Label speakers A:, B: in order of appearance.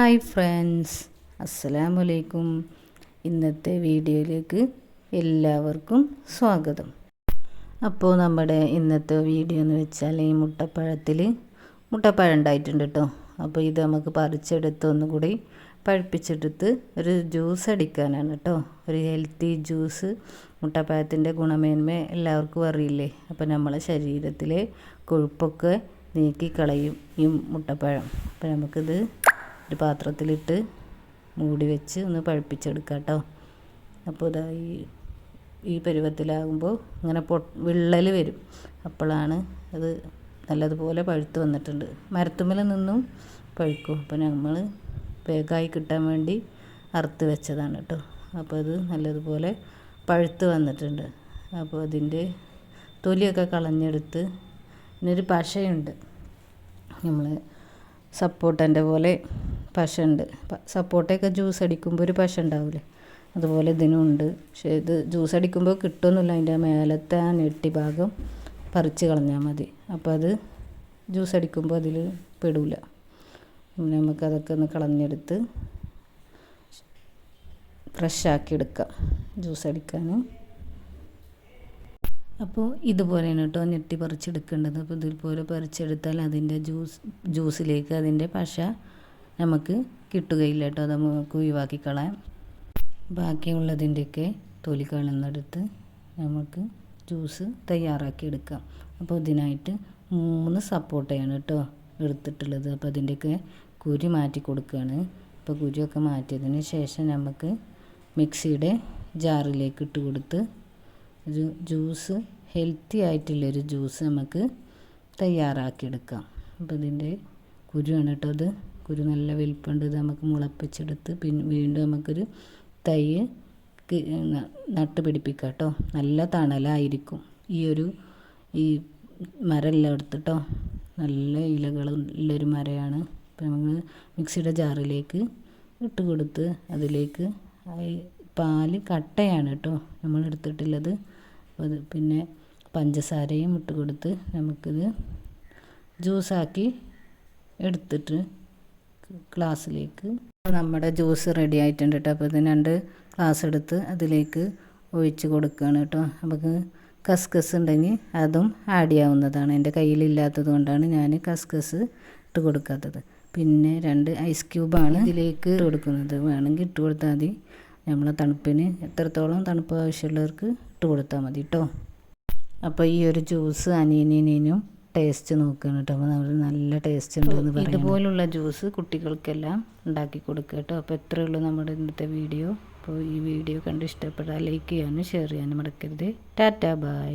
A: Hi friends, അസ്സലാമലൈക്കും. ഇന്നത്തെ വീഡിയോയിലേക്ക് എല്ലാവർക്കും സ്വാഗതം. അപ്പോൾ നമ്മുടെ ഇന്നത്തെ വീഡിയോ എന്ന് വെച്ചാൽ ഈ മുട്ടപ്പഴം ഉണ്ടായിട്ടുണ്ട് കേട്ടോ. അപ്പോൾ ഇത് നമുക്ക് പറിച്ചെടുത്ത് ഒന്നുകൂടി പഴുപ്പിച്ചെടുത്ത് ഒരു ജ്യൂസ് അടിക്കാനാണ് കേട്ടോ. ഒരു ഹെൽത്തി ജ്യൂസ്. മുട്ടപ്പഴത്തിൻ്റെ ഗുണമേന്മ എല്ലാവർക്കും അറിയില്ലേ. അപ്പോൾ നമ്മളെ ശരീരത്തിലെ കൊഴുപ്പൊക്കെ നീക്കിക്കളയും ഈ മുട്ടപ്പഴം. അപ്പോൾ നമുക്കിത് ഒരു പാത്രത്തിലിട്ട് മൂടി വെച്ച് ഒന്ന് പഴുപ്പിച്ചെടുക്കാം കേട്ടോ. അപ്പോൾ ഇതാ ഈ പരുവത്തിലാകുമ്പോൾ ഇങ്ങനെ വിള്ളൽ വരും. അപ്പോഴാണ് അത് നല്ലതുപോലെ പഴുത്ത് വന്നിട്ടുണ്ട്. മരത്തുമ്മൽ നിന്നും പഴുക്കും. അപ്പോൾ നമ്മൾ വേഗമായി കിട്ടാൻ വേണ്ടി അറുത്ത് വെച്ചതാണ് കേട്ടോ. അപ്പോൾ അത് നല്ലതുപോലെ പഴുത്ത് വന്നിട്ടുണ്ട്. അപ്പോൾ അതിൻ്റെ തൊലിയൊക്കെ കളഞ്ഞെടുത്ത് ഇതിനൊരു പശയുണ്ട്. നമ്മൾ സപ്പോട്ടൻ്റെ പോലെ പശ ഉണ്ട്. സപ്പോട്ടയൊക്കെ ജ്യൂസ് അടിക്കുമ്പോൾ ഒരു പശ ഉണ്ടാവില്ലേ, അതുപോലെ ഇതിനുണ്ട്. പക്ഷേ ഇത് ജ്യൂസ് അടിക്കുമ്പോൾ കിട്ടുമെന്നില്ല. അതിൻ്റെ മേലത്തെ ആ നെട്ടി ഭാഗം പറിച്ച് കളഞ്ഞാൽ മതി. അപ്പോൾ അത് ജ്യൂസ് അടിക്കുമ്പോൾ അതിൽ പെടില്ല. നമുക്കതൊക്കെ ഒന്ന് കളഞ്ഞെടുത്ത് ഫ്രഷാക്കി എടുക്കാം ജ്യൂസ് അടിക്കാൻ. അപ്പോൾ ഇതുപോലെയാണ് കേട്ടോ ഞെട്ടി പറിച്ചെടുക്കേണ്ടത്. അപ്പോൾ ഇതുപോലെ പറിച്ചെടുത്താൽ അതിൻ്റെ ജ്യൂസിലേക്ക് അതിൻ്റെ പശ നമുക്ക് കിട്ടുകയില്ല കേട്ടോ. അത് നമുക്ക് ഒഴിവാക്കി കളയാം. ബാക്കിയുള്ളതിൻ്റെയൊക്കെ തൊലി കളഞ്ഞെടുത്ത് നമുക്ക് ജ്യൂസ് തയ്യാറാക്കി എടുക്കാം. അപ്പോൾ ഇതിനായിട്ട് 3 സപ്പോട്ടയാണ് കേട്ടോ എടുത്തിട്ടുള്ളത്. അപ്പോൾ അതിൻ്റെയൊക്കെ കുരു മാറ്റി കൊടുക്കുകയാണ്. അപ്പോൾ കുരുവൊക്കെ മാറ്റിയതിന് ശേഷം നമുക്ക് മിക്സിയുടെ ജാറിലേക്ക് ഇട്ട് കൊടുത്ത് ഒരു ജ്യൂസ്, ഹെൽത്തി ആയിട്ടുള്ളൊരു ജ്യൂസ് നമുക്ക് തയ്യാറാക്കിയെടുക്കാം. അപ്പോൾ ഇതിൻ്റെ കുരുവാണ് കേട്ടോ. അത് കുരു നല്ല വലിപ്പമുണ്ട്. ഇത് നമുക്ക് മുളപ്പിച്ചെടുത്ത് വീണ്ടും നമുക്കൊരു തൈ നട്ട് പിടിപ്പിക്കാം കേട്ടോ. നല്ല തണലായിരിക്കും ഈ മരമെല്ലാം എടുത്തിട്ടോ. നല്ല ഇലകളുള്ളൊരു മരമാണ്. അപ്പോൾ നമ്മൾ മിക്സിയുടെ ജാറിലേക്ക് ഇട്ട് കൊടുത്ത് അതിലേക്ക് പാല് കട്ടയാണ് കേട്ടോ നമ്മൾ എടുത്തിട്ടുള്ളത്. അത് പിന്നെ പഞ്ചസാരയും ഇട്ട് കൊടുത്ത് നമുക്കിത് ജ്യൂസാക്കി എടുത്തിട്ട് ഗ്ലാസ്സിലേക്ക് നമ്മുടെ ജ്യൂസ് റെഡി ആയിട്ടുണ്ട് കേട്ടോ. അപ്പോൾ ഇത് 2 ഗ്ലാസ് എടുത്ത് അതിലേക്ക് ഒഴിച്ച് കൊടുക്കുകയാണ് കേട്ടോ. നമുക്ക് കസ്കസ് ഉണ്ടെങ്കിൽ അതും ആഡ് ചെയ്യാവുന്നതാണ്. എൻ്റെ കയ്യിലില്ലാത്തത് കൊണ്ടാണ് ഞാൻ കസ്കസ് ഇട്ട് കൊടുക്കാത്തത്. പിന്നെ 2 ഐസ് ക്യൂബാണ് ഇതിലേക്ക് ഇട്ട് കൊടുക്കുന്നത്. വേണമെങ്കിൽ ഇട്ട് കൊടുത്താൽ മതി. നമ്മളെ തണുപ്പിന് എത്രത്തോളം തണുപ്പ് ആവശ്യമുള്ളവർക്ക് ഇട്ട് കൊടുത്താൽ മതി കേട്ടോ. അപ്പോൾ ഈ ഒരു ജ്യൂസ് അനിയനും ടേസ്റ്റ് നോക്കുകയാണ് കേട്ടോ. അപ്പോൾ നമ്മൾ നല്ല ടേസ്റ്റ് ഉണ്ടെന്ന് പറയും. ഇതുപോലുള്ള ജ്യൂസ് കുട്ടികൾക്കെല്ലാം ഉണ്ടാക്കി കൊടുക്കുക കേട്ടോ. അപ്പോൾ എത്രയേ ഉള്ളൂ നമ്മുടെ ഇന്നത്തെ വീഡിയോ. അപ്പോൾ ഈ വീഡിയോ കണ്ട് ഇഷ്ടപ്പെട്ടാൽ ലൈക്ക് ചെയ്യാനും ഷെയർ ചെയ്യാനും മറക്കരുത്. Tata bye.